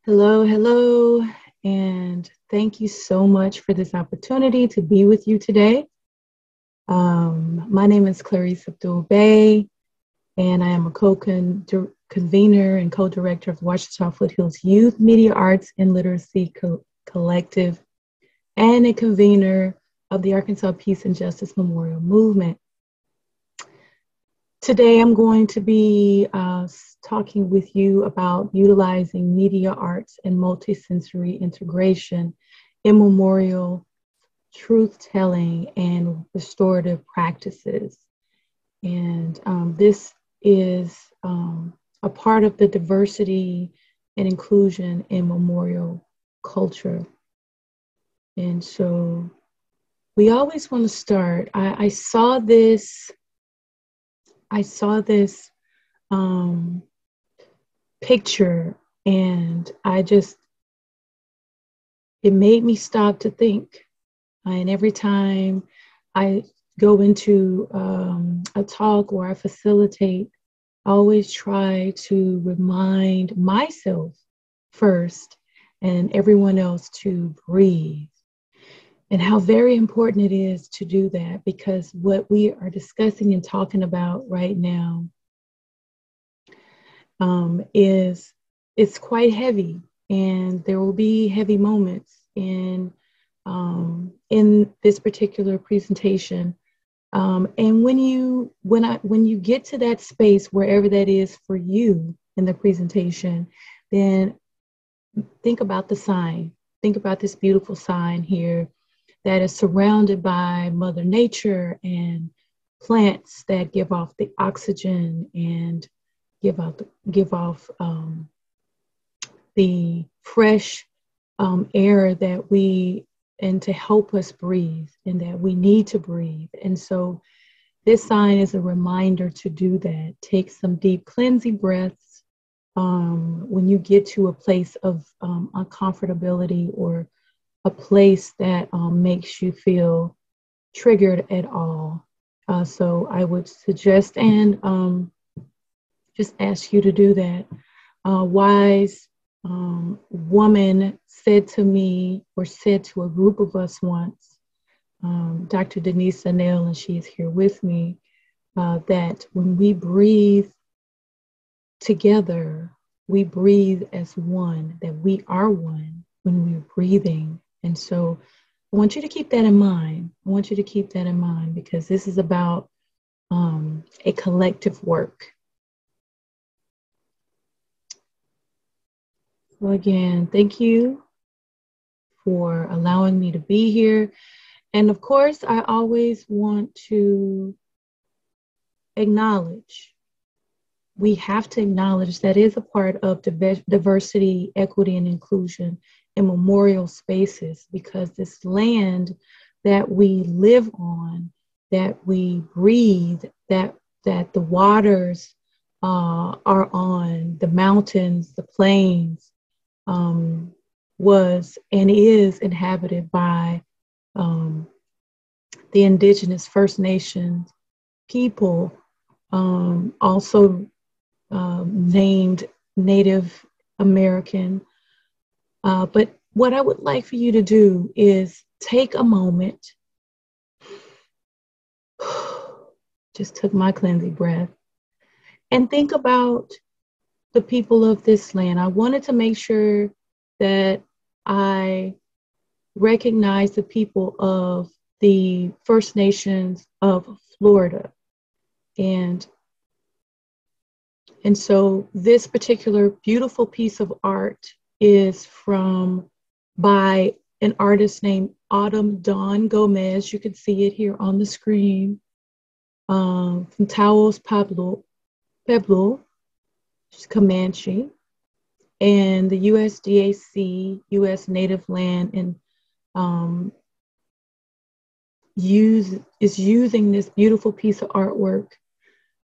Hello, hello, and thank you so much for this opportunity to be with you today. My name is Clarice Abdul-Bey, and I am a co-convener and co-director of Ouachita Foothills Youth Media Arts and Literacy Collective, and a convener of the Arkansas Peace and Justice Memorial Movement. Today, I'm going to be talking with you about utilizing media arts and multisensory integration in memorial truth-telling and restorative practices. And this is a part of the diversity and inclusion in memorial culture. And so we always want to start. I saw this picture, and it made me stop to think. And every time I go into a talk or I facilitate, I always try to remind myself first and everyone else to breathe. And how very important it is to do that, because what we are discussing and talking about right now it's quite heavy, and there will be heavy moments in this particular presentation. And when you get to that space, wherever that is for you in the presentation, then think about the sign. Think about this beautiful sign here that is surrounded by Mother Nature and plants that give off the oxygen and give off the fresh air and to help us breathe, and that we need to breathe. And so this sign is a reminder to do that. Take some deep cleansing breaths when you get to a place of uncomfortability or a place that makes you feel triggered at all. So I would suggest and just ask you to do that. Wise woman said to me, or said to a group of us once, Dr. Denise Anel, and she is here with me, that when we breathe together, we breathe as one, that we are one when we're breathing. And so I want you to keep that in mind. I want you to keep that in mind, because this is about a collective work. So again, thank you for allowing me to be here. And of course, I always want to acknowledge, we have to acknowledge that is a part of diversity, equity, and inclusion in memorial spaces, because this land that we live on, that we breathe, that the waters are on, the mountains, the plains, was and is inhabited by the indigenous First Nations people, also named Native American. But what I would like for you to do is take a moment, just took my cleansing breath, and think about the people of this land. I wanted to make sure that I recognize the people of the First Nations of Florida. And so this particular beautiful piece of art is by an artist named Autumn Dawn Gomez. You can see it here on the screen, from Taos Pueblo, Comanche, and the USDAC, U.S. Native Land, and is using this beautiful piece of artwork.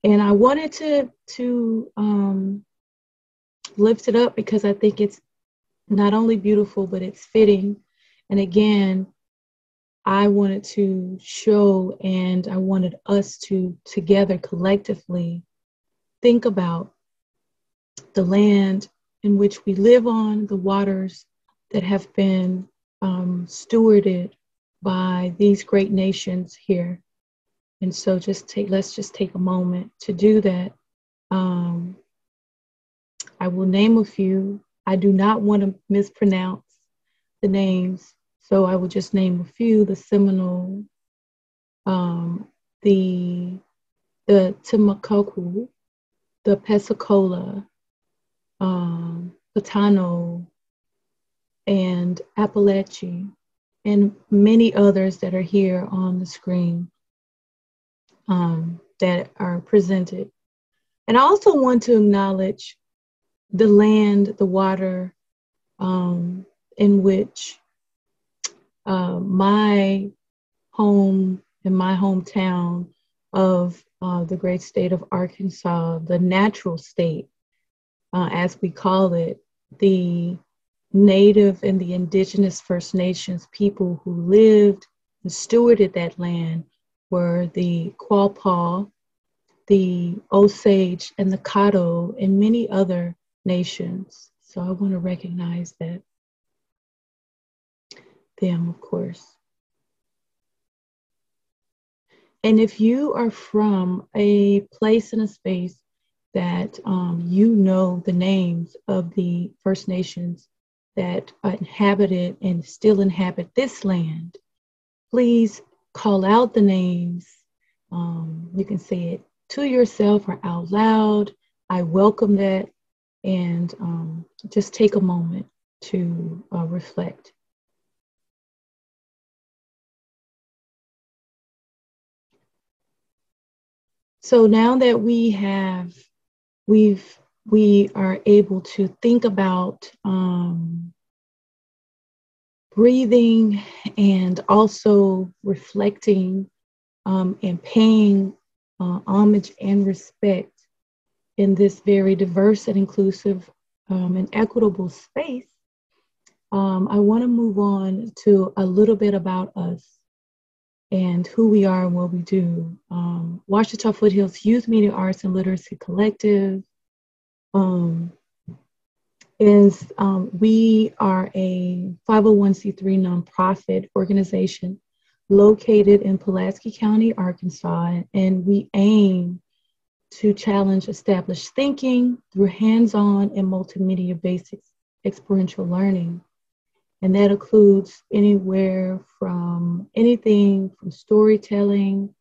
And I wanted to lift it up because I think it's not only beautiful, but it's fitting. And again, I wanted to show, and I wanted us to together collectively think about the land in which we live on, the waters that have been stewarded by these great nations here. And so let's just take a moment to do that. I will name a few. I do not want to mispronounce the names, so I will just name a few: the Seminole, the Timacoco, the Pensacola, Patano, and Appalachia, and many others that are here on the screen that are presented. And I also want to acknowledge the land, the water in which my home and my hometown of the great state of Arkansas, the natural state, as we call it, the Native and the Indigenous First Nations people who lived and stewarded that land were the Quapaw, the Osage, and the Caddo, and many other nations. So I want to recognize that, them, of course. And if you are from a place and a space that you know the names of the First Nations that inhabited and still inhabit this land, please call out the names. You can say it to yourself or out loud. I welcome that. And just take a moment to reflect. So now that we are able to think about breathing and also reflecting and paying homage and respect in this very diverse and inclusive and equitable space, I want to move on to a little bit about us and who we are and what we do. Ouachita Foothills Youth Media Arts and Literacy Collective we are a 501c3 nonprofit organization located in Pulaski County, Arkansas, and we aim to challenge established thinking through hands-on and multimedia-based experiential learning. And that includes anything from storytelling,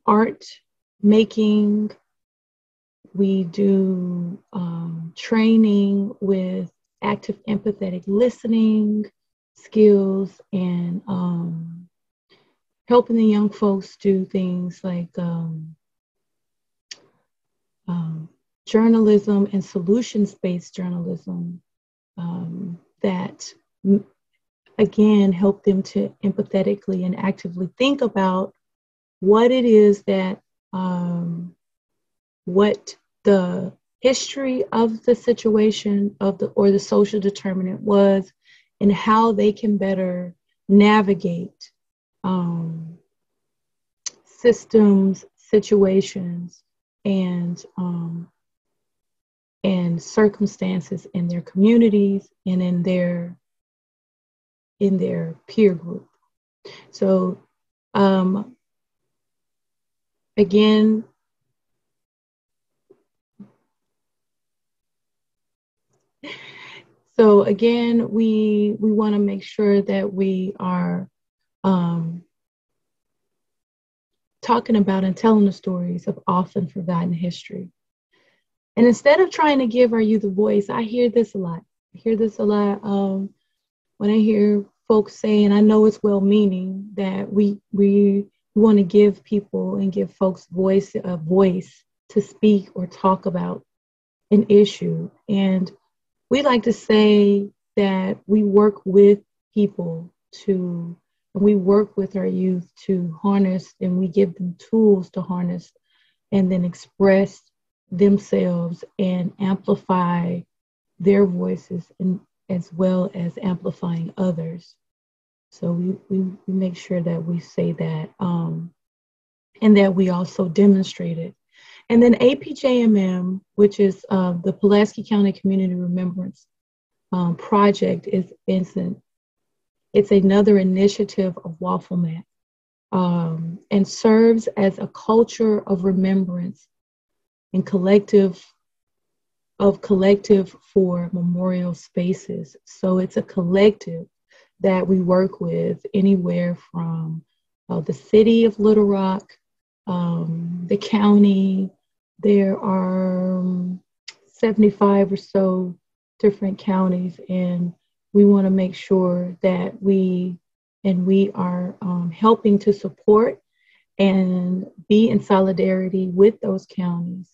art making. We do training with active empathetic listening skills and helping the young folks do things like journalism and solutions-based journalism that, again, help them to empathetically and actively think about what it is that, what the history of the situation or the social determinant was, and how they can better navigate systems, situations, and circumstances in their communities and in their peer group. So again, we want to make sure that we are talking about and telling the stories of often forgotten history. And instead of trying to give our youth a voice, I hear this a lot. When I hear folks saying, I know it's well-meaning, that we want to give people and give folks a voice to speak or talk about an issue. And we like to say that we work with people and we work with our youth to harness, and we give them tools to harness and then express themselves and amplify their voices, and as well as amplifying others. So we make sure that we say that and that we also demonstrate it. And then APJMM, which is the Pulaski County Community Remembrance Project, it's another initiative of WAFLMAC, and serves as a culture of remembrance and collective for memorial spaces. So it's a collective that we work with anywhere from the city of Little Rock, the county. There are 75 or so different counties, and we want to make sure that we are helping to support and be in solidarity with those counties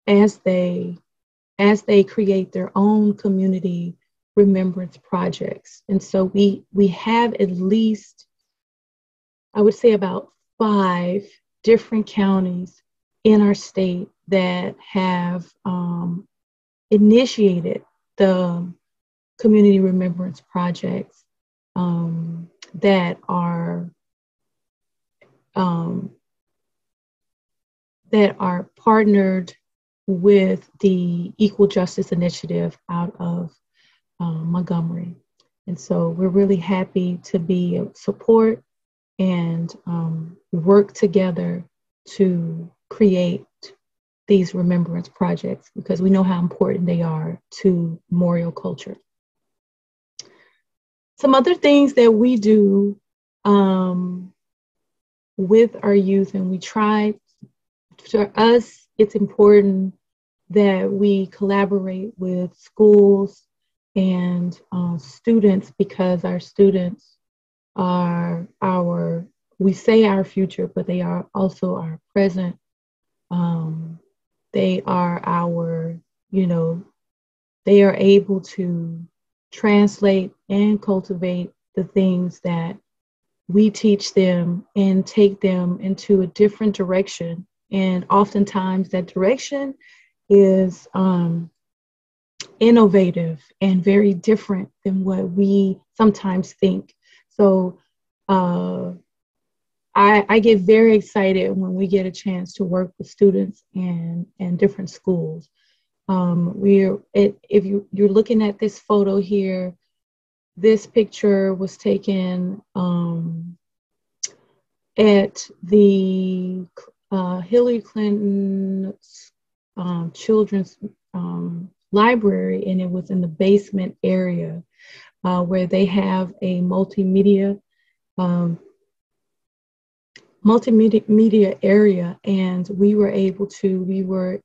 as they create their own community remembrance projects. And so we have at least, I would say, about 5 different counties in our state that have initiated the community remembrance projects that are partnered with the Equal Justice Initiative out of Montgomery. And so we're really happy to be of support and work together to create these remembrance projects, because we know how important they are to memorial culture. Some other things that we do with our youth, and we try, for us, it's important that we collaborate with schools and students, because our students are we say our future, but they are also our present. They are they are able to translate and cultivate the things that we teach them and take them into a different direction. And oftentimes that direction is innovative and very different than what we sometimes think. So I get very excited when we get a chance to work with students and different schools. If you're looking at this photo here, this picture was taken at the Hillary Clinton Children's Library, and it was in the basement area where they have a multimedia area. And we were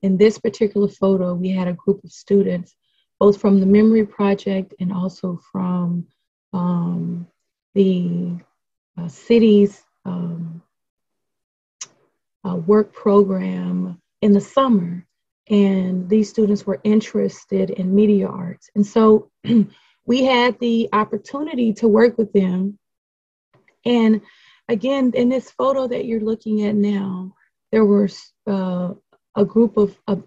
in this particular photo, we had a group of students, both from the Memory Project and also from the city's work program in the summer. And these students were interested in media arts. And so we had the opportunity to work with them. And again, in this photo that you're looking at now, there was a group of a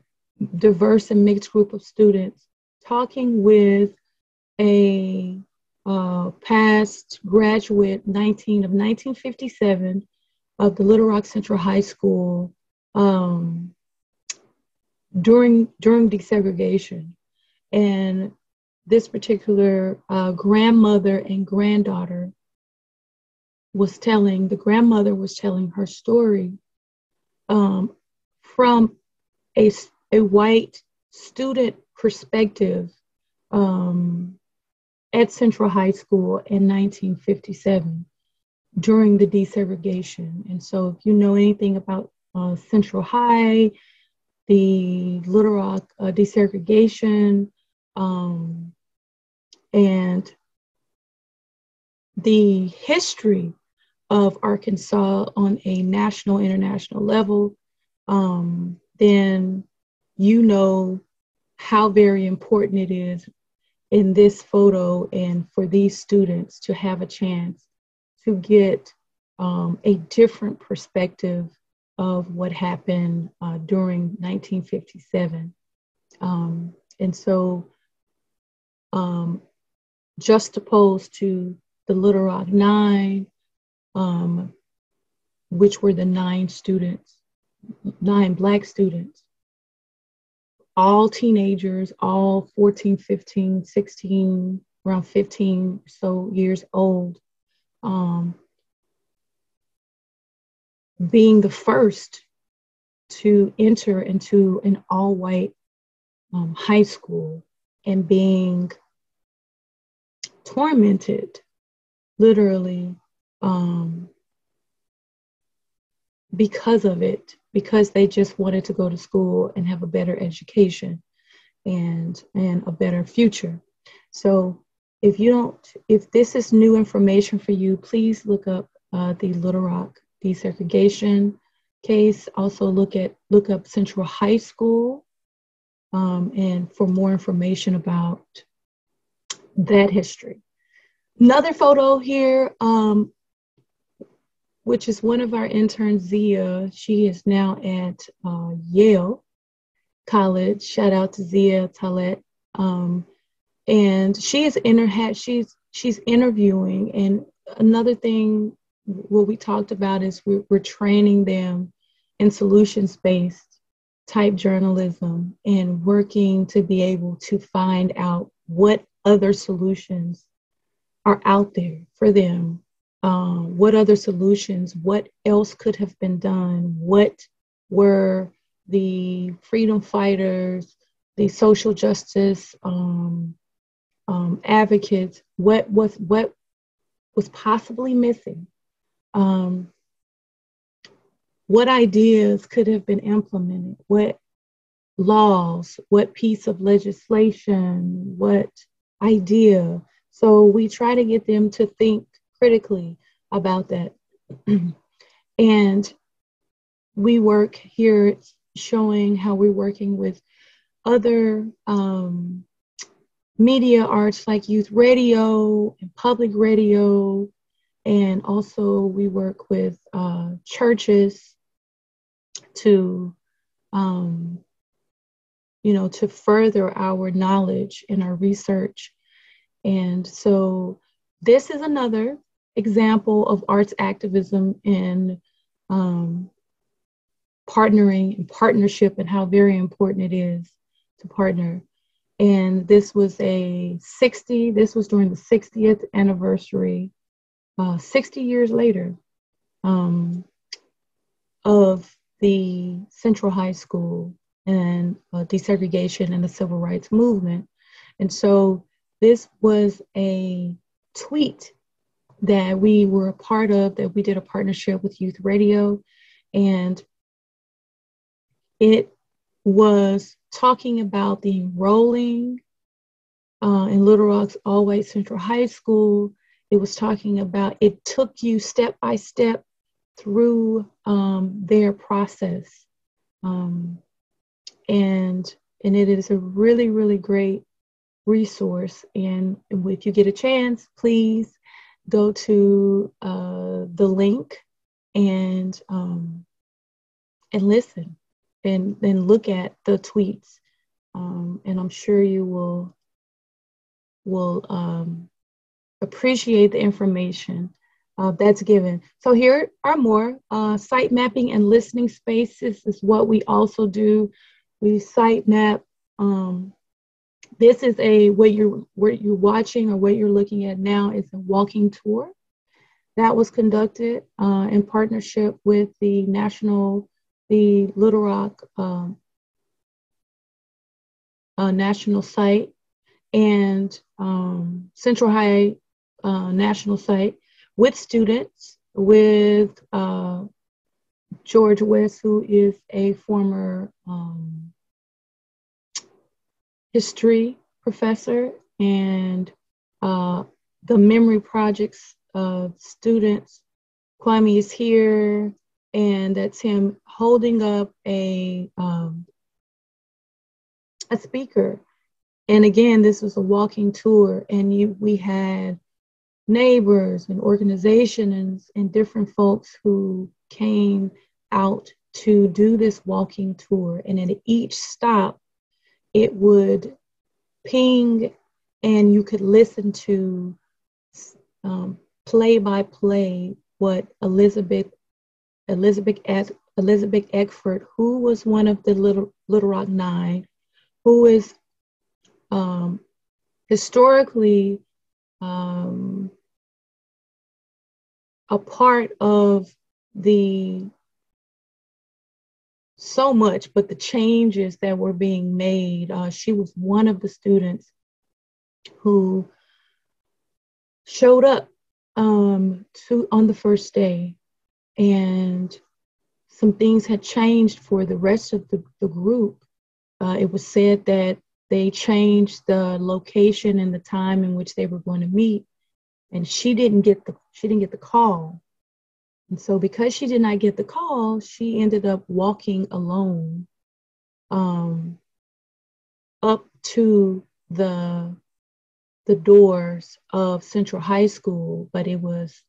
diverse and mixed group of students talking with a past graduate of 1957 of the Little Rock Central High School during desegregation. And this particular grandmother and granddaughter the grandmother was telling her story from a white student perspective at Central High School in 1957 during the desegregation. And so if you know anything about Central High, the Little Rock desegregation, and the history of Arkansas on a national, international level, then you know how very important it is in this photo and for these students to have a chance to get a different perspective of what happened during 1957. And so juxtaposed to the Little Rock Nine, which were the 9 Black students, all teenagers, all 14, 15, 16, around 15 or so years old, being the first to enter into an all-white high school and being tormented, literally, because of it, because they just wanted to go to school and have a better education and a better future. So if this is new information for you, please look up the Little Rock desegregation case. Also look up Central High School, and for more information about that history. Another photo here, which is one of our interns, Zia. She is now at Yale College. Shout out to Zia Talet. And she's interviewing. And another thing, what we talked about is we're training them in solutions-based type journalism and working to be able to find out what other solutions are out there for them. What other solutions, what else could have been done? What were the freedom fighters, the social justice advocates, what was possibly missing? What ideas could have been implemented? What laws, what piece of legislation, what idea? So we try to get them to think critically about that. And we work here showing how we're working with other media arts like youth radio and public radio. And also we work with churches to, to further our knowledge and our research. And so this is another example of arts activism and partnering and partnership, and how very important it is to partner. And this was during the 60th anniversary, 60 years later, of the Central High School and desegregation and the civil rights movement. And so this was a tweet that we were a part of, that we did a partnership with Youth Radio, and it was talking about the enrolling in Little Rock's all-white Central High School. It was talking about, it took you step by step through their process. And it is a really, really great resource. And if you get a chance, please go to the link and listen and look at the tweets. And I'm sure you will appreciate the information that's given. So here are more site mapping and listening spaces is what we also do. We site map. This is what you're watching or what you're looking at now is a walking tour that was conducted in partnership with the Little Rock National Site and Central High National Site, with students, with George West, who is a former history professor, and the Memory Project's students. Kwame is here, and that's him holding up a speaker. And again, this was a walking tour, and we had neighbors and organizations and different folks who came out to do this walking tour. And at each stop, it would ping, and you could listen to play by play what Elizabeth Elizabeth Eckford, who was one of the Little Rock Nine, who is historically a part of the so much, but the changes that were being made. She was one of the students who showed up on the first day, and some things had changed for the rest of the group. It was said that they changed the location and the time in which they were going to meet, and she didn't get the call. And so because she did not get the call, she ended up walking alone up to the doors of Central High School, but it was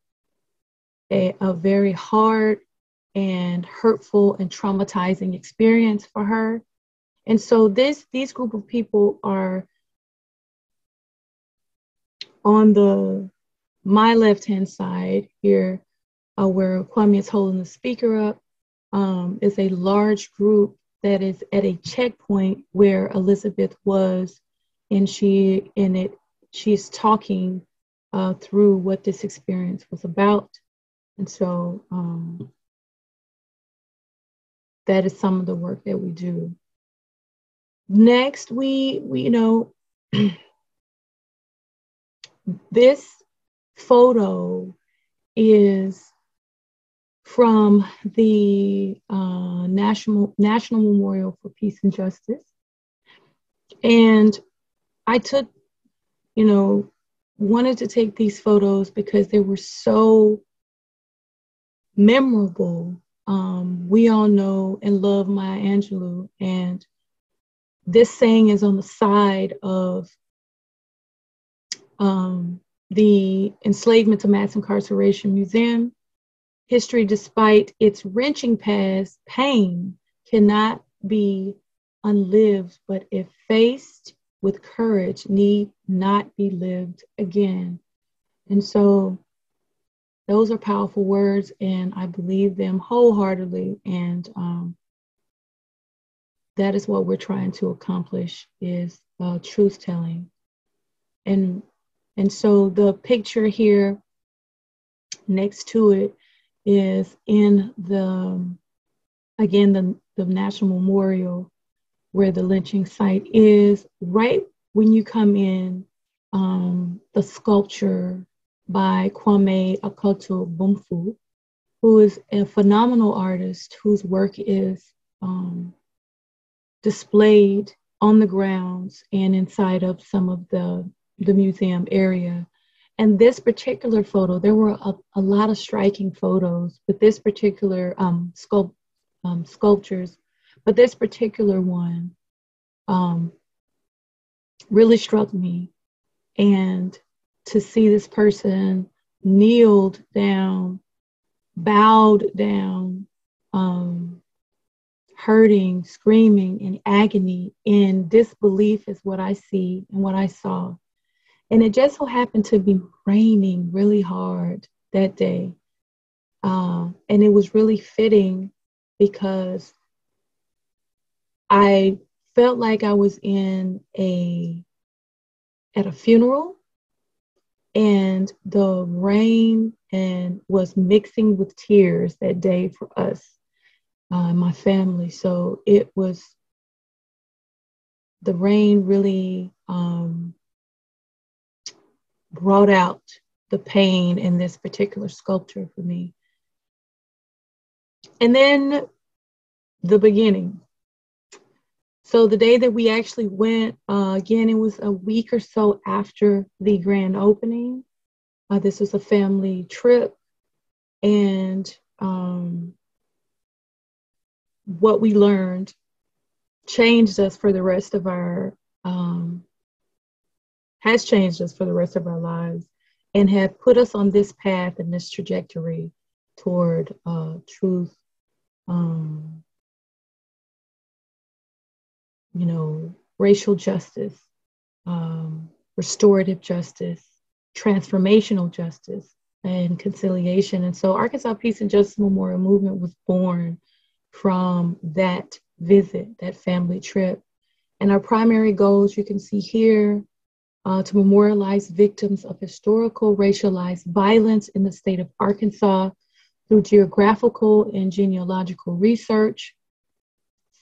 a very hard and hurtful and traumatizing experience for her. And so these group of people are on my left-hand side here, where Kwame is holding the speaker up, is a large group that is at a checkpoint where Elizabeth was, and she is talking through what this experience was about. And so that is some of the work that we do. Next, we this photo is from the National Memorial for Peace and Justice. And I wanted to take these photos because they were so memorable. We all know and love Maya Angelou, and this saying is on the side of the Enslavement to Mass Incarceration Museum. History, despite its wrenching past, pain cannot be unlived, but if faced with courage, need not be lived again. And so those are powerful words, and I believe them wholeheartedly. And that is what we're trying to accomplish, is truth telling. And so the picture here next to it is in the National Memorial, where the lynching site is. Right when you come in, the sculpture by Kwame Akoto-Bumfu, who is a phenomenal artist whose work is displayed on the grounds and inside of some of the museum area. And this particular photo, there were a lot of striking photos, but this particular sculptures, but this particular one really struck me. And to see this person kneeled down, bowed down, hurting, screaming in agony, in disbelief is what I see and what I saw. And it just so happened to be raining really hard that day. And it was really fitting because I felt like I was at a funeral, and the rain was mixing with tears that day for us, my family. So the rain really brought out the pain in this particular sculpture for me. And then the beginning. So the day that we actually went, again, it was a week or so after the grand opening. This was a family trip. And what we learned changed us for the rest of has changed us for the rest of our lives, and have put us on this path and this trajectory toward truth, racial justice, restorative justice, transformational justice, and conciliation. And so Arkansas Peace and Justice Memorial Movement was born from that visit, that family trip. And our primary goals, you can see here, to memorialize victims of historical racialized violence in the state of Arkansas through geographical and genealogical research,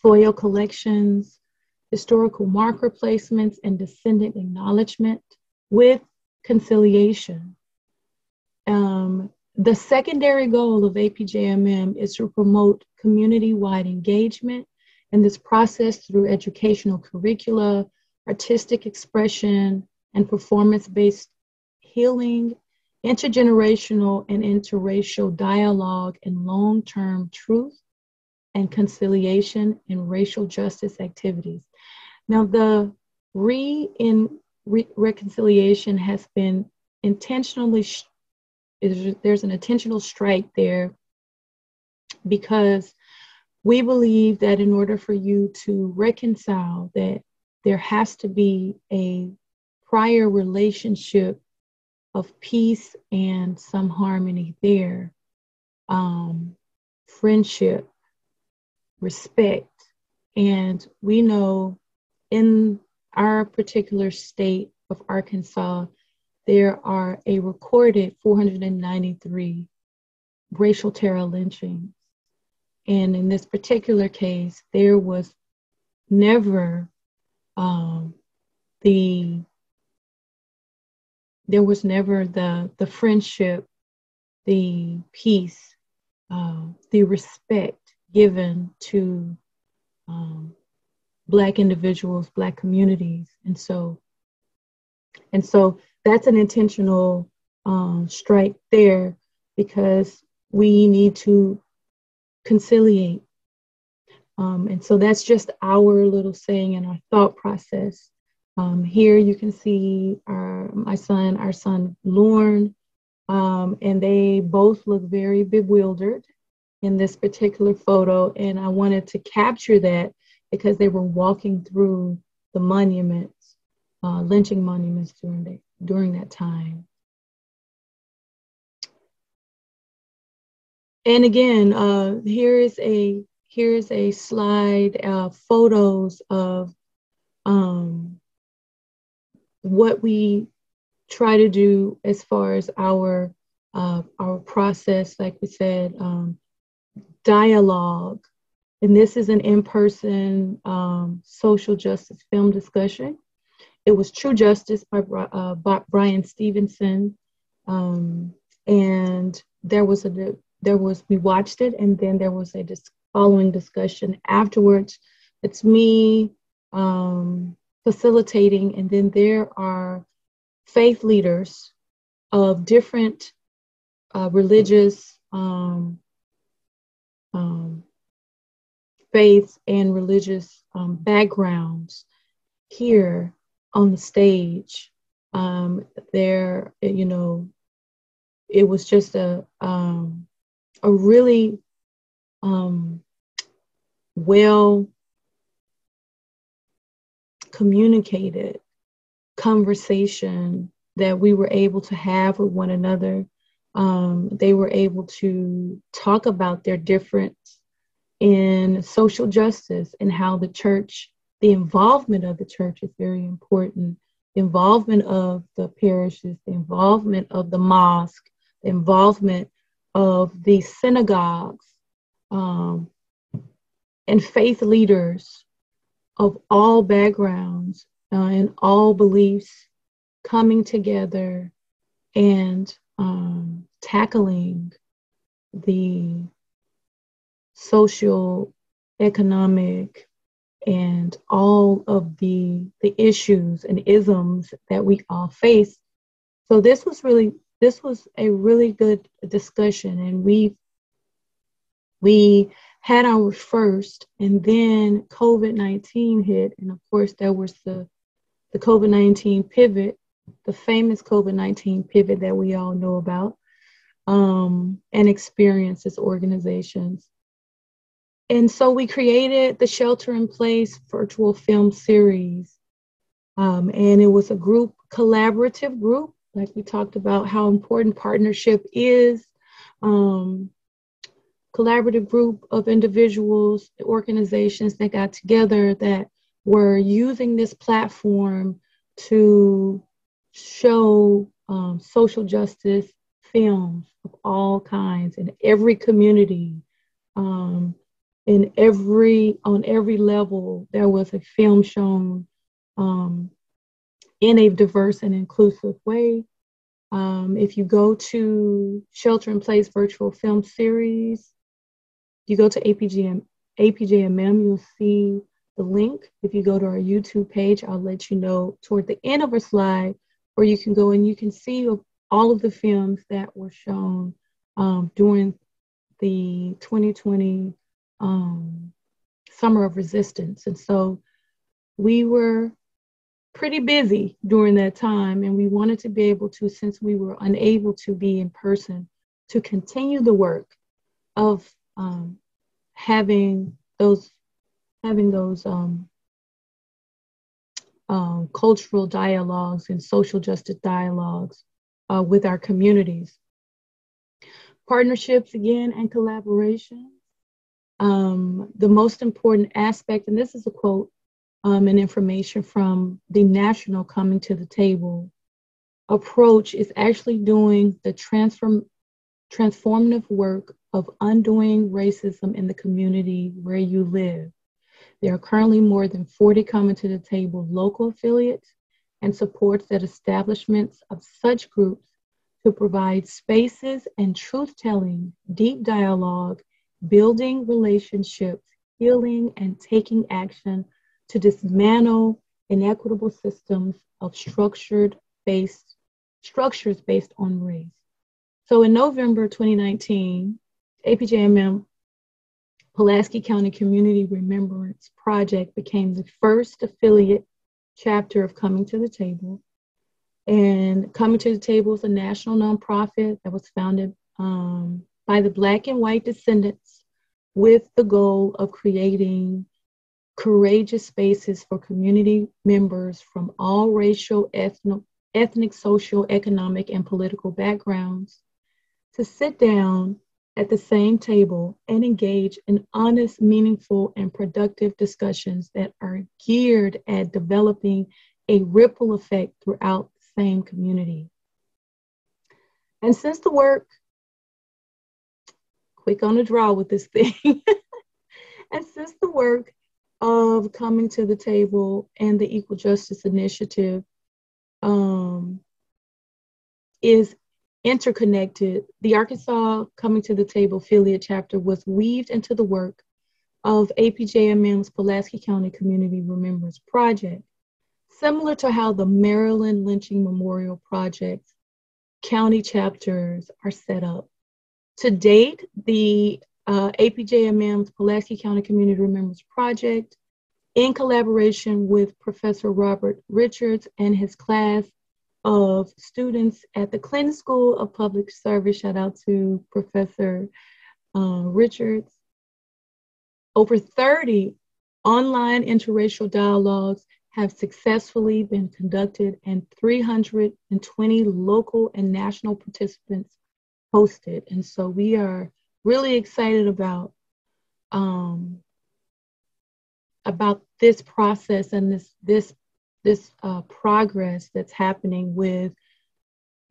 soil collections, historical marker placements, and descendant acknowledgement with conciliation. The secondary goal of APJMM is to promote community-wide engagement in this process through educational curricula, artistic expression, and performance-based healing, intergenerational and interracial dialogue, and long-term truth and conciliation and racial justice activities. Now, the reconciliation has been intentionally, there's an intentional strike there, because we believe that in order for you to reconcile, that there has to be a prior relationship of peace and some harmony there, friendship, respect. And we know in our particular state of Arkansas, there are a recorded 493 racial terror lynchings. And in this particular case, there was never the friendship, the peace, the respect given to Black individuals, Black communities. And so that's an intentional strike there, because we need to conciliate. And so that's just our little saying and our thought process. Here you can see our son Lorne, and they both look very bewildered in this particular photo. And I wanted to capture that because they were walking through the monuments, lynching monuments during that time. And again, here is a slide, photos of what we try to do as far as our process, like we said, dialogue. And this is an in-person social justice film discussion. It was True Justice by Brian Stevenson, and we watched it, and then there was a following discussion afterwards. It's me facilitating, and then there are faith leaders of different religious faiths and religious backgrounds here on the stage. There, it was just a really well communicated conversation that we were able to have with one another. They were able to talk about their difference in social justice and how the church, the involvement of the church is very important. The involvement of the parishes, the involvement of the mosque, the involvement of the synagogues, and faith leaders of all backgrounds and all beliefs coming together and tackling the social, economic, and all of the issues and isms that we all face. So this was a really good discussion, and we had our first, and then COVID-19 hit, and of course there was the COVID-19 pivot, the famous COVID-19 pivot that we all know about, and experience as organizations. And so we created the Shelter in Place virtual film series. And it was a collaborative group like we talked about how important partnership is. Collaborative group of individuals, organizations that got together that were using this platform to show social justice films of all kinds in every community. On every level, there was a film shown in a diverse and inclusive way. If you go to Shelter in Place virtual film series, you go to APJMM, you'll see the link. If you go to our YouTube page, I'll let you know toward the end of our slide, where you can go and you can see all of the films that were shown during the 2020 Summer of Resistance. And so we were pretty busy during that time, and we wanted to be able to, since we were unable to be in person, to continue the work of having those cultural dialogues and social justice dialogues with our communities. Partnerships, again, and collaboration. The most important aspect, and this is a quote and information from the national Coming to the Table approach, is actually doing the transformative work of undoing racism in the community where you live. There are currently more than 40 Coming to the Table local affiliates and supports that establishments of such groups to provide spaces and truth-telling, deep dialogue, building relationships, healing, and taking action to dismantle inequitable systems of structures based on race. So in November 2019, APJMM Pulaski County Community Remembrance Project became the first affiliate chapter of Coming to the Table. And Coming to the Table is a national nonprofit that was founded by the Black and white descendants with the goal of creating courageous spaces for community members from all racial, ethnic, social, economic, and political backgrounds to sit down at the same table and engage in honest, meaningful, and productive discussions that are geared at developing a ripple effect throughout the same community. And since the work, quick on the draw with this thing, and since the work of Coming to the Table and the Equal Justice Initiative is interconnected, the Arkansas Coming to the Table affiliate chapter was weaved into the work of APJMM's Pulaski County Community Remembrance Project, similar to how the Maryland Lynching Memorial Project's county chapters are set up. To date, the APJMM's Pulaski County Community Remembrance Project, in collaboration with Professor Robert Richards and his class of students at the Clinton School of Public Service, shout out to Professor Richards, over 30 online interracial dialogues have successfully been conducted and 320 local and national participants hosted. And so we are really excited about this process and this progress that's happening with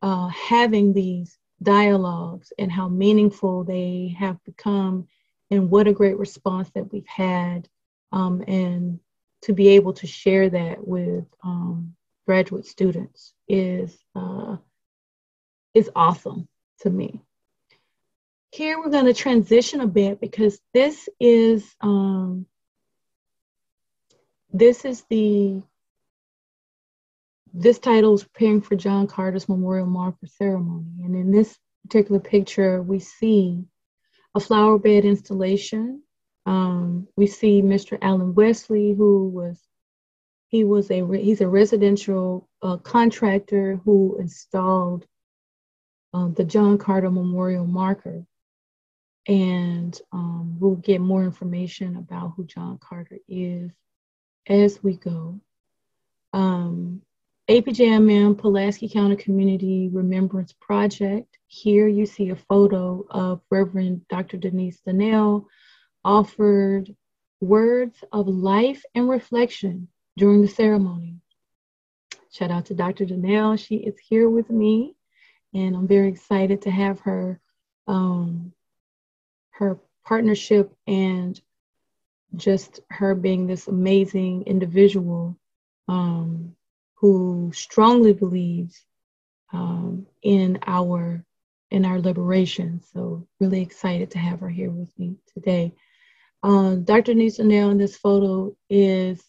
having these dialogues and how meaningful they have become, and what a great response that we've had, and to be able to share that with graduate students is awesome to me. Here we're going to transition a bit because this title is Preparing for John Carter's Memorial Marker Ceremony. And in this particular picture, we see a flower bed installation. We see Mr. Alan Wesley, he's a residential contractor who installed the John Carter Memorial Marker. And we'll get more information about who John Carter is as we go. APJMM, Pulaski County Community Remembrance Project. Here you see a photo of Reverend Dr. Denise Donnell offered words of life and reflection during the ceremony. Shout out to Dr. Donnell. She is here with me, and I'm very excited to have her, her partnership and just her being this amazing individual who strongly believes in our liberation. So really excited to have her here with me today. Dr. Denise Donnell in this photo is,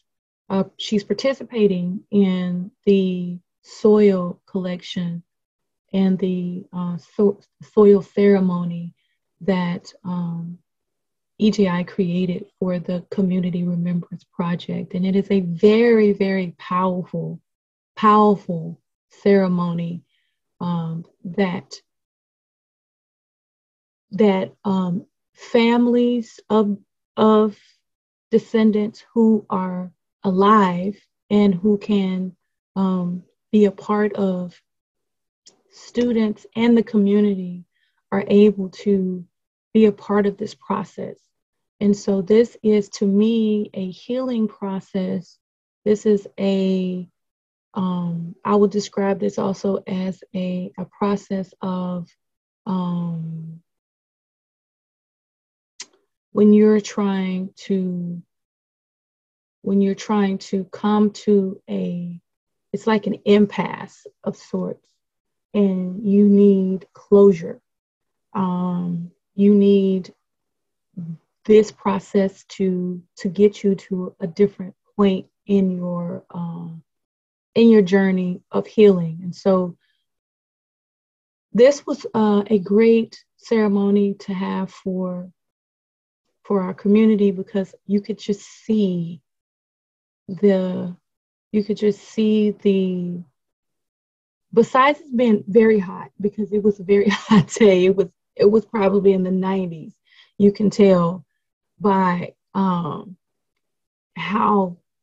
she's participating in the soil collection and the soil ceremony that EGI created for the Community Remembrance Project. And it is a very, very powerful ceremony that families of descendants who are alive and who can be a part of students and the community are able to be a part of this process. And so this is, to me, a healing process. This is I would describe this also as a process of when you're trying to come to it's like an impasse of sorts, and you need closure. You need this process to get you to a different point in your journey of healing. And so this was a great ceremony to have for our community, because you could just see besides it's been very hot, because it was a very hot day. It was probably in the 90s. You can tell by how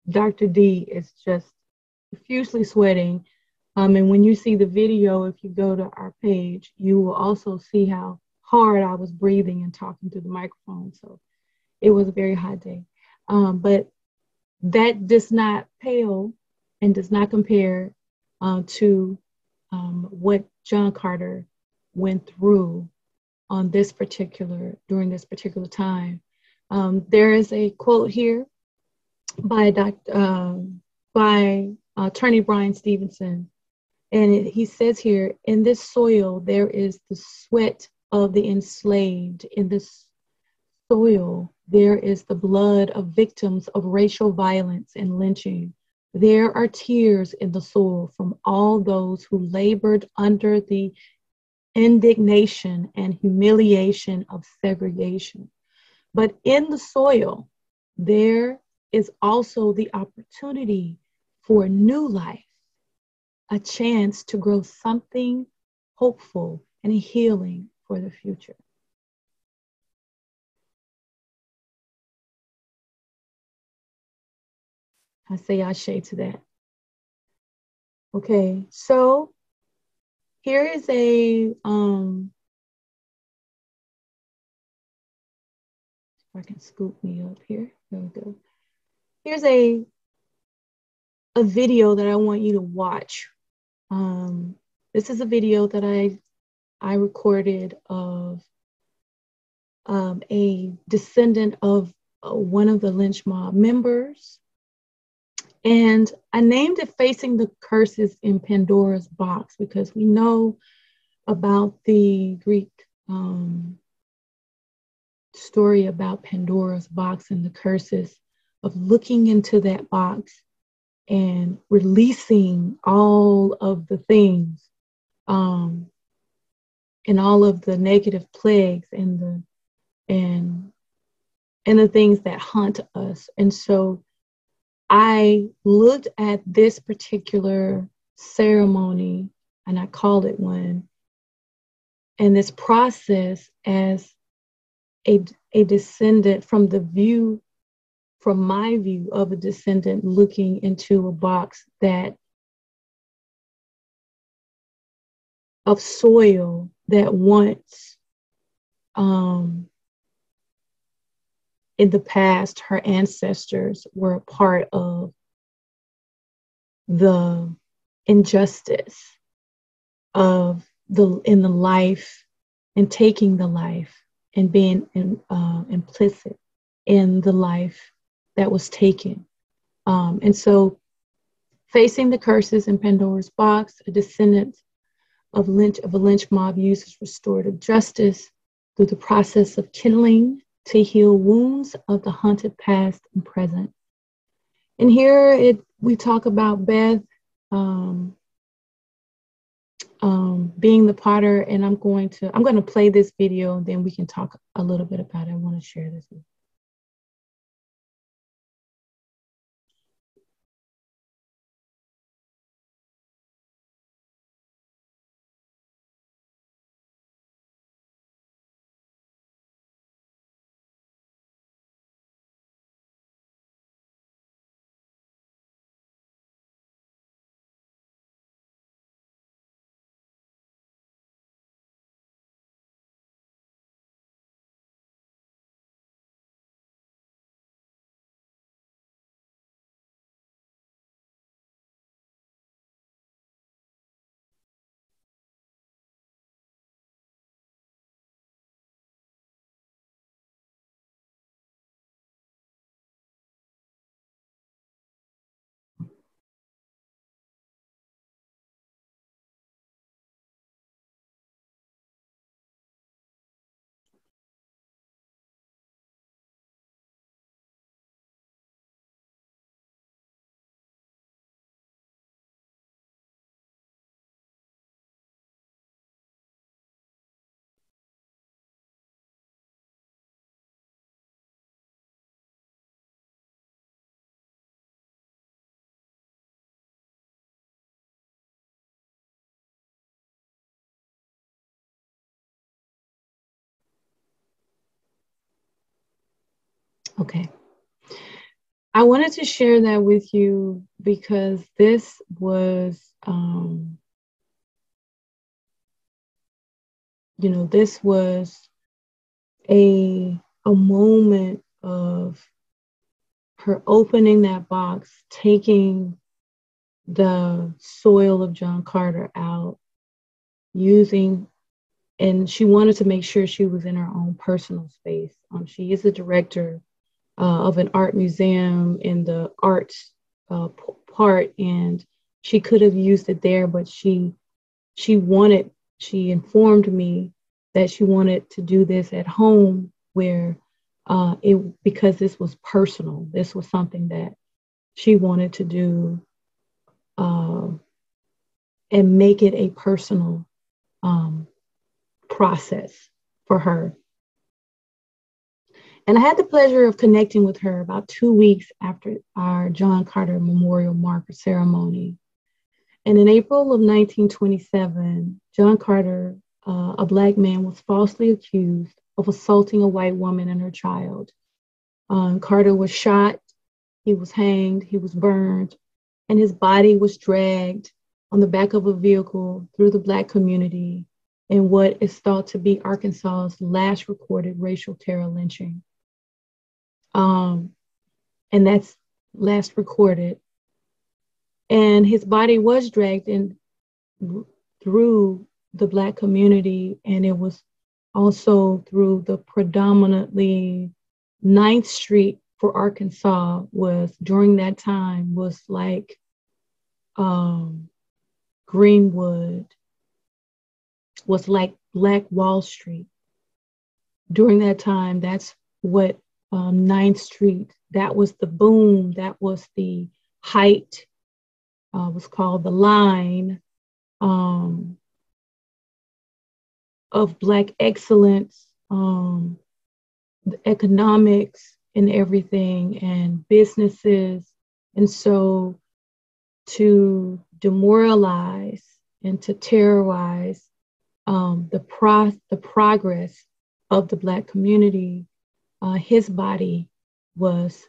Dr. D is just profusely sweating. And when you see the video, if you go to our page, you will also see how hard I was breathing and talking to the microphone. So it was a very hot day. But that does not pale and does not compare to what John Carter went through during this particular time. There is a quote here by Attorney Brian Stevenson, and he says here, "In this soil there is the sweat of the enslaved. In this soil there is the blood of victims of racial violence and lynching. There are tears in the soil from all those who labored under the indignation and humiliation of segregation. But in the soil, there is also the opportunity for new life, a chance to grow something hopeful and healing for the future." I say ashe to that. Okay, so here is if I can scoop me up here. There we go. Here's a video that I want you to watch. This is a video that I recorded of a descendant of one of the lynch mob members. And I named it "Facing the Curses in Pandora's Box," because we know about the Greek story about Pandora's box and the curses of looking into that box and releasing all of the things and all of the negative plagues and the things that haunt us. And so I looked at this particular ceremony, and I called it one, and this process as a descendant, from my view of a descendant looking into a box that of soil that once in the past her ancestors were a part of the injustice of in the life and taking the life and being implicit in the life that was taken. And so facing the curses in Pandora's box, a descendant of a lynch mob uses restorative justice through the process of kindling to heal wounds of the haunted past and present. And here we talk about Beth being the potter, and I'm going to play this video, and then we can talk a little bit about it. I want to share this with you. Okay. I wanted to share that with you because this was, this was a moment of her opening that box, taking the soil of John Carter out, and she wanted to make sure she was in her own personal space. She is the director of an art museum in the arts part, and she could have used it there, but she informed me that she wanted to do this at home where because this was personal. This was something that she wanted to do and make it a personal process for her. And I had the pleasure of connecting with her about 2 weeks after our John Carter Memorial Marker ceremony. And in April of 1927, John Carter, a Black man, was falsely accused of assaulting a white woman and her child. Carter was shot, he was hanged, he was burned, and his body was dragged on the back of a vehicle through the Black community in what is thought to be Arkansas's last recorded racial terror lynching. And that's last recorded. And his body was dragged in through the Black community, and it was also through the predominantly 9th Street for Arkansas was during that time was like Greenwood, was like Black Wall Street. During that time, that's what 9th Street, that was the boom, that was the height, was called the line of Black excellence, the economics and everything, and businesses. And so to demoralize and to terrorize the progress of the Black community, his body was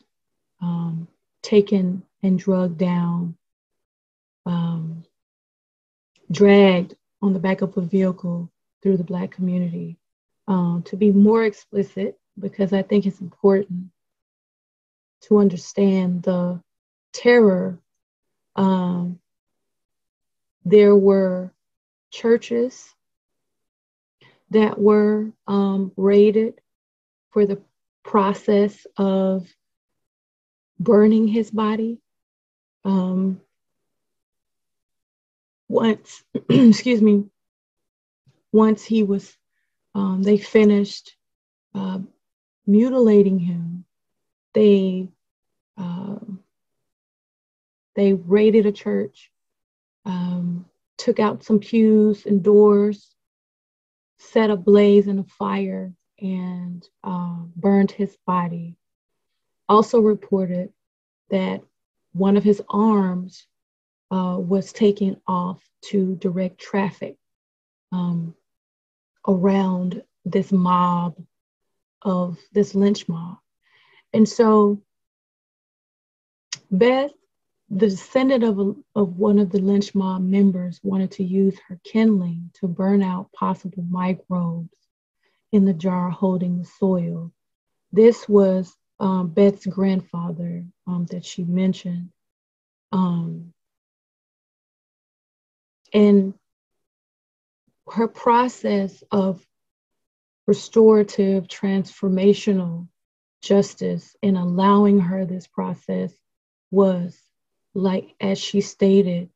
taken and dragged down, dragged on the back of a vehicle through the Black community. To be more explicit, because I think it's important to understand the terror. There were churches that were raided for the process of burning his body. Once, excuse me, once he was, they finished mutilating him, they raided a church, took out some pews and doors, set a blaze in a fire, and burned his body. Also reported that one of his arms was taken off to direct traffic around this mob of this lynch mob. And so Beth, the descendant of one of the lynch mob members, wanted to use her kindling to burn out possible microbes in the jar holding the soil. This was Beth's grandfather that she mentioned. And her process of restorative, transformational justice and allowing her this process was, like, as she stated,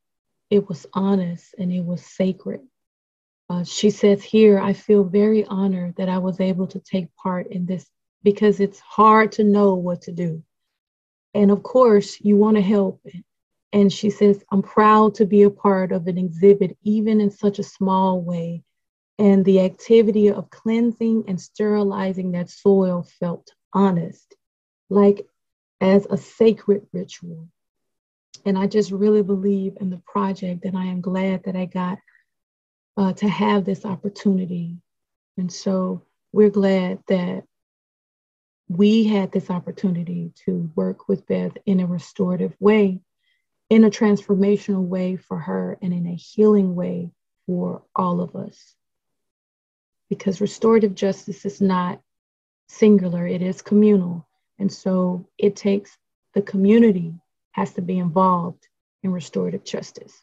it was honest and it was sacred. She says here, I feel very honored that I was able to take part in this because it's hard to know what to do. And of course, you want to help. And she says, I'm proud to be a part of an exhibit, even in such a small way. And the activity of cleansing and sterilizing that soil felt honest, like as a sacred ritual. And I just really believe in the project, and I am glad that I got to have this opportunity. And so we're glad that we had this opportunity to work with Beth in a restorative way, in a transformational way for her, and in a healing way for all of us. Because restorative justice is not singular, it is communal. And so it takes the community has to be involved in restorative justice.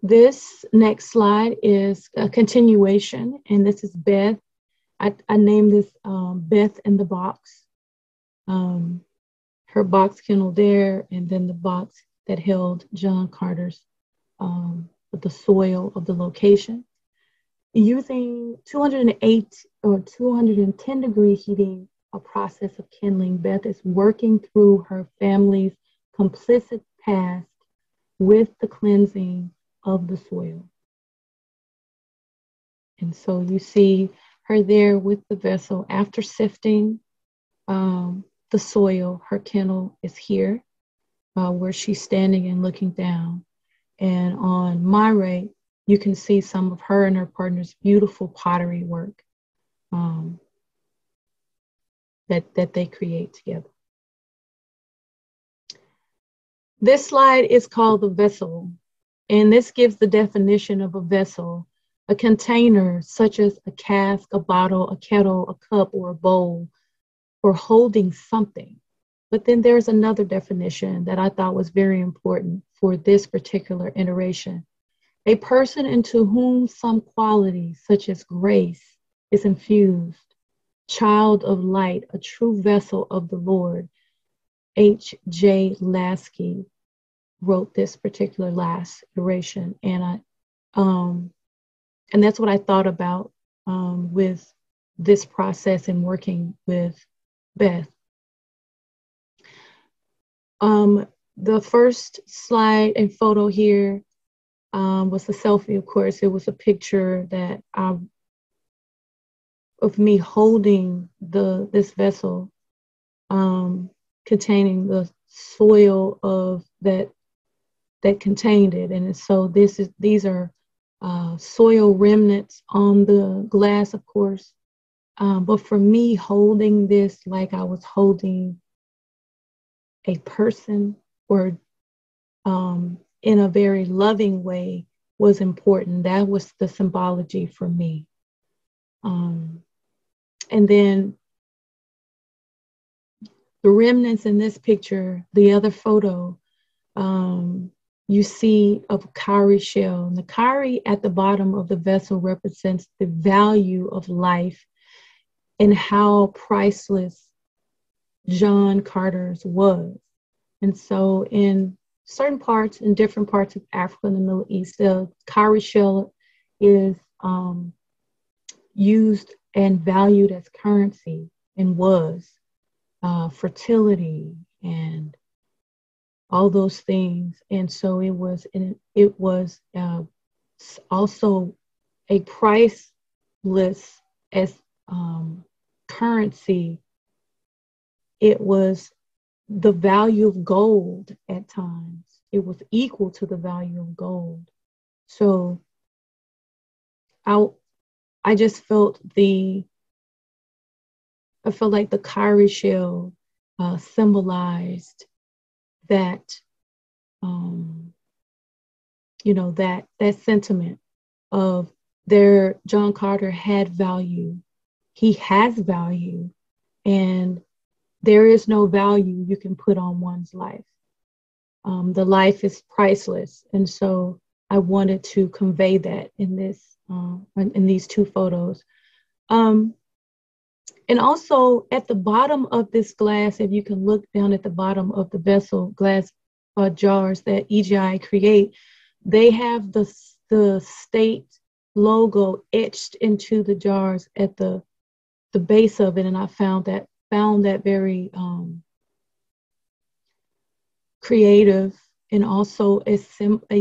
This next slide is a continuation, and this is Beth. I named this Beth in the box. Her box kennel there, and then the box that held John Carter's, the soil of the location. Using 208 or 210 degree heating, a process of kindling, Beth is working through her family's complicit past with the cleansing of the soil. And so you see her there with the vessel. After sifting the soil, her kennel is here where she's standing and looking down. And on my right, you can see some of her and her partner's beautiful pottery work that they create together. This slide is called the vessel, and this gives the definition of a vessel: a container such as a cask, a bottle, a kettle, a cup, or a bowl for holding something. But then there's another definition that I thought was very important for this particular iteration: a person into whom some quality such as grace is infused, child of light, a true vessel of the Lord. H.J. Lasky wrote this particular last iteration, and that's what I thought about with this process and working with Beth. The first slide and photo here was a selfie, of course. It was a picture that of me holding this vessel containing the soil of that contained it. And so these are soil remnants on the glass, of course. But for me, holding this like I was holding a person, or in a very loving way was important. That was the symbology for me. And then the remnants in this picture, the other photo, you see a cowrie shell. And the cowrie at the bottom of the vessel represents the value of life and how priceless John Carter's was. And so in certain parts, in different parts of Africa and the Middle East, the cowrie shell is used and valued as currency, and was fertility and all those things. And so it was also a priceless as currency. It was the value of gold at times. It was equal to the value of gold. So I just felt like the cowrie shell symbolized that, that sentiment of John Carter had value. He has value, and there is no value you can put on one's life. The life is priceless. And so I wanted to convey that in these two photos. And also at the bottom of this glass, if you can look down at the bottom of the vessel glass jars that EGI create, they have the state logo etched into the jars at the base of it. And I found that very creative, and also a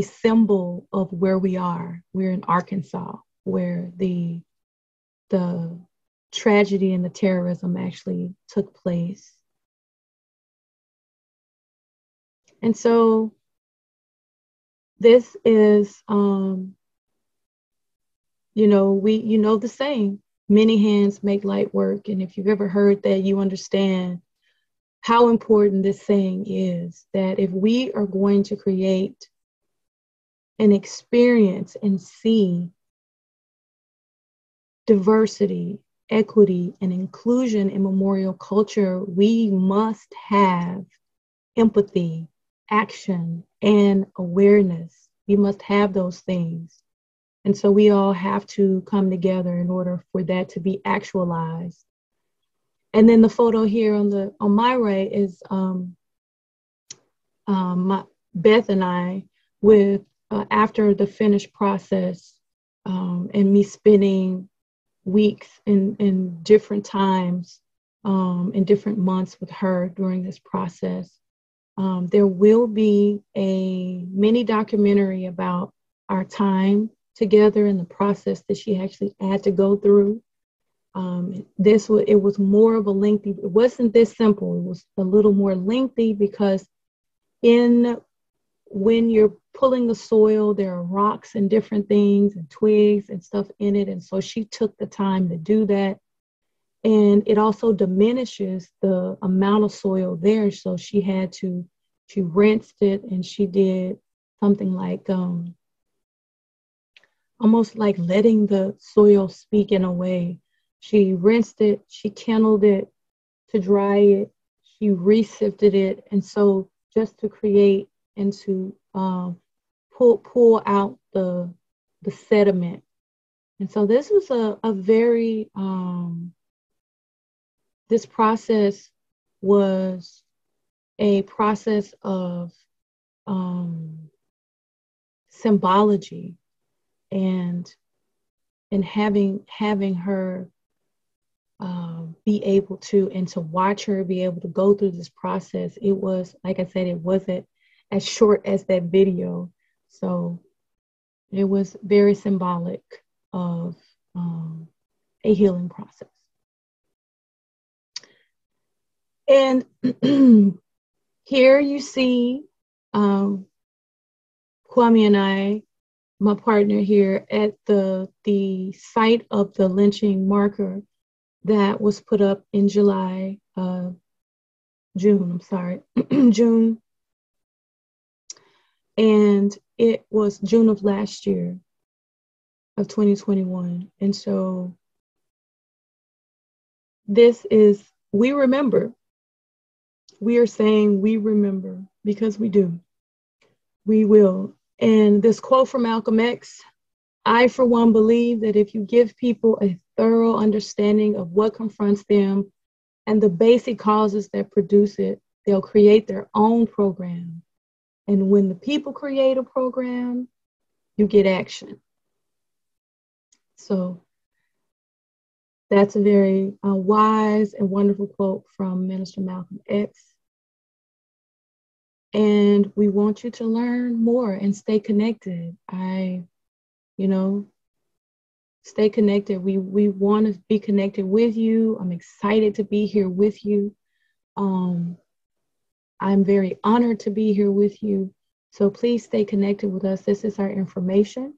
symbol of where we are. We're in Arkansas, where the tragedy and the terrorism actually took place. And so this is, the saying, many hands make light work. And if you've ever heard that, you understand how important this saying is, that if we are going to create an experience and see diversity, equity, and inclusion in memorial culture, we must have empathy, action, and awareness. We must have those things. And so we all have to come together in order for that to be actualized. And then the photo here on my right is Beth and I with after the finished process, and me spending weeks in different times, in different months with her during this process. There will be a mini documentary about our time together and the process that she actually had to go through. It was more of a lengthy, it wasn't this simple. It was a little more lengthy because when you're pulling the soil, there are rocks and different things and twigs and stuff in it. And so she took the time to do that. And it also diminishes the amount of soil there. So she rinsed it, and she did something like, almost like letting the soil speak in a way. She rinsed it, she kindled it to dry it, she re-sifted it, and so just to create and to pull out the sediment. And so this was a very, this process was a process of symbology, and having her be able to, and to watch her be able to go through this process. It was, like I said, it wasn't as short as that video. So it was very symbolic of a healing process. And here you see Kwame and I, my partner here, at the site of the lynching marker that was put up in June. And it was June of last year of 2021. And so this is, we remember. We are saying we remember because we do. We will. And this quote from Malcolm X, I, for one, believe that if you give people a thorough understanding of what confronts them and the basic causes that produce it, they'll create their own program. And when the people create a program, you get action. So that's a very wise and wonderful quote from Minister Malcolm X. And we want you to learn more and stay connected. Stay connected. We want to be connected with you. I'm excited to be here with you. I'm very honored to be here with you. So please stay connected with us. This is our information.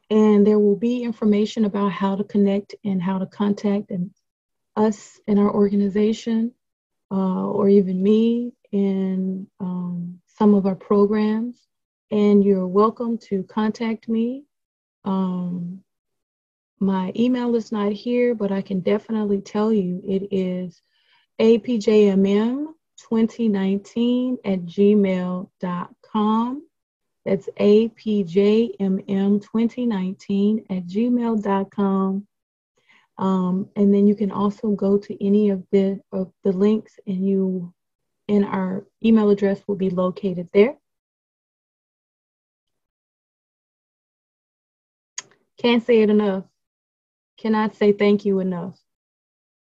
And there will be information about how to connect and how to contact us in our organization, or even me in some of our programs. And you're welcome to contact me. My email is not here, but I can definitely tell you it is apjmm2019@gmail.com. That's apjmm2019@gmail.com. And then you can also go to any of the links, and our email address will be located there. Can't say it enough. Cannot say thank you enough.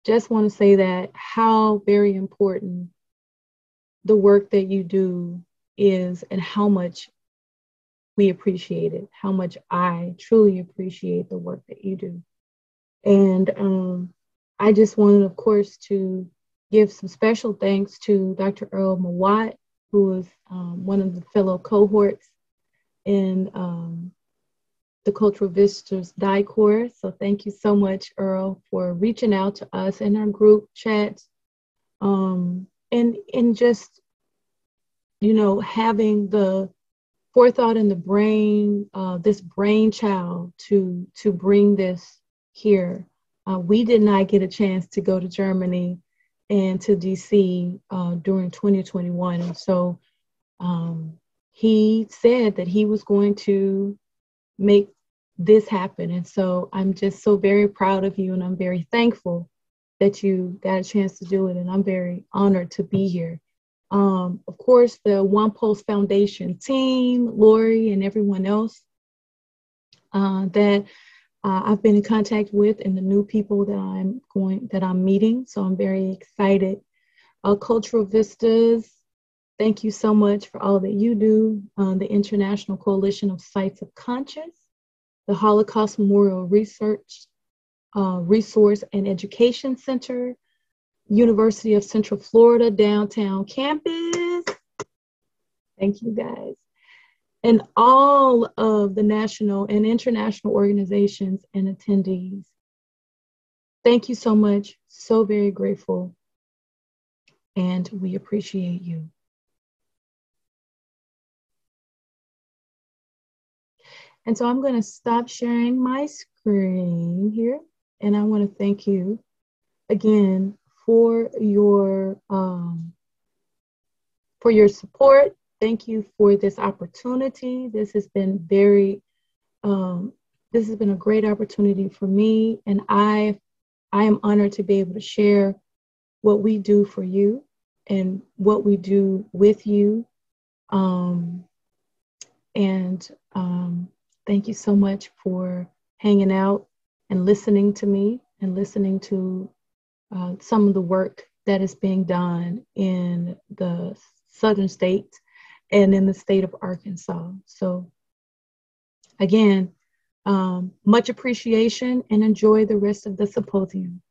Just want to say that how very important the work that you do is and how much we appreciate it, how much I truly appreciate the work that you do. And I just wanted, of course, to give some special thanks to Dr. Earl Mawat, who was one of the fellow cohorts in the Cultural Visitors Die course. So thank you so much, Earl, for reaching out to us in our group chats, and just, having the forethought in the brain, this brainchild to bring this here. We did not get a chance to go to Germany and to DC during 2021. And so he said that he was going to make this happen. And so I'm just so very proud of you, and I'm very thankful that you got a chance to do it. And I'm very honored to be here. Of course, the onePULSE Foundation team, Lori, and everyone else that I've been in contact with, and the new people that I'm meeting. So I'm very excited. Cultural Vistas, thank you so much for all that you do. The International Coalition of Sites of Conscience, the Holocaust Memorial Research, Resource and Education Center, University of Central Florida Downtown Campus. Thank you guys. And all of the national and international organizations and attendees. Thank you so much. So very grateful. And we appreciate you. And so I'm going to stop sharing my screen here. And I want to thank you again for your support. Thank you for this opportunity. This has been this has been a great opportunity for me, and I am honored to be able to share what we do for you and what we do with you. Thank you so much for hanging out and listening to me and listening to some of the work that is being done in the southern states and in the state of Arkansas. So again, much appreciation, and enjoy the rest of the symposium.